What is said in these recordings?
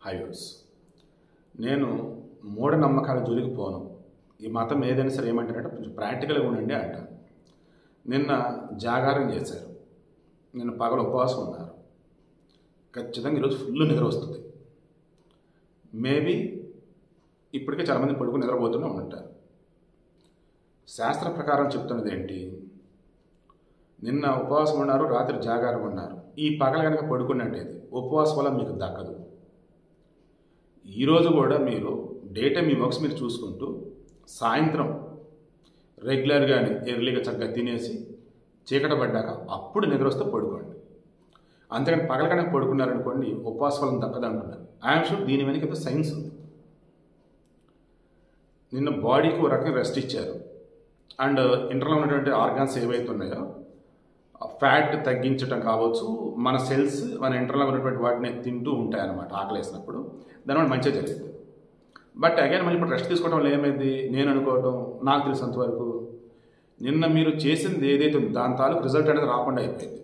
హైవ్యూర్స్ నేను మూఢనమ్మకాల జోలికి పోను. ఈ మతం ఏదైనా సరే ఏమంటారంటే కొంచెం ప్రాక్టికల్గా ఉండండి అంటాను. నిన్న జాగారం చేశారు, నిన్న పగలు ఉపవాసం ఉన్నారు. ఖచ్చితంగా ఈరోజు ఫుల్ నిద్ర వస్తుంది. మేబీ ఇప్పటికే చాలామంది పడుకుని నిద్రపోతూనే ఉంటారు. శాస్త్ర ప్రకారం చెప్తున్నది ఏంటి? నిన్న ఉపవాసం ఉన్నారు, రాత్రి జాగారం ఉన్నారు. ఈ పగల కనుక పడుకున్నట్టయితే ఉపవాసం వల్ల మీకు దక్కదు. ఈరోజు కూడా మీరు డే టైం మీ వర్క్స్ మీరు చూసుకుంటూ సాయంత్రం రెగ్యులర్గానే ఎర్లీగా చక్కగా తినేసి చీకట పడ్డాక అప్పుడు నిద్ర వస్తే పడుకోండి. అంతేకాని పగల కనుక పడుకున్నారనుకోండి ఉపవాస ఫలం దక్కదు అంటున్నారు. ఐఎమ్ షూర్ దీని వెనక ఏదో సైన్స్ ఉంది. నిన్న బాడీకి ఒక రకంగా రెస్ట్ ఇచ్చారు అండ్ ఇంటర్లో ఉన్నటువంటి ఆర్గాన్స్ ఏవైతే ఉన్నాయో ఫ్యాట్ తగ్గించడం కావచ్చు, మన సెల్స్ మన ఇంటర్లో ఉన్నటువంటి వాటిని తింటూ ఉంటాయన్నమాట ఆకలేసినప్పుడు. దానివల్ల మంచిగా జరిగింది. బట్ అగైన్ మళ్ళీ ఇప్పుడు రెస్ట్ తీసుకోవడం వల్ల ఏమైంది? నేను అనుకోవటం, నాకు తెలిసినంతవరకు నిన్న మీరు చేసింది ఏదైతే ఉందో దాని తాలూకు రిజల్ట్ అనేది రాకుండా అయిపోయింది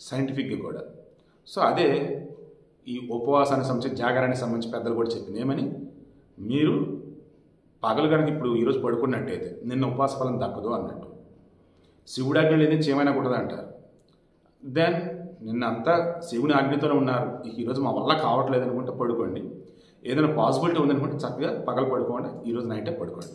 సైంటిఫిక్గా కూడా. సో అదే ఈ ఉపవాసానికి సంబంధించి జాగారానికి సంబంధించి పెద్దలు కూడా చెప్పింది ఏమని, మీరు పగలు కనుక ఇప్పుడు ఈరోజు పడుకున్నట్టయితే నిన్న ఉపవాస ఫలం దక్కదు అన్నట్టు. శివుడి ఆజ్ఞ లేదని చేయమైనా కూడదు అంటారు. దెన్ నిన్న అంతా శివుని ఆజ్ఞతోనే ఉన్నారు, ఈరోజు మా వల్ల కావట్లేదు అనుకుంటే పడుకోండి. ఏదైనా పాసిబిలిటీ ఉందనుకుంటే చక్కగా పగలు పడుకోండి, ఈరోజు నైటే పడుకోండి.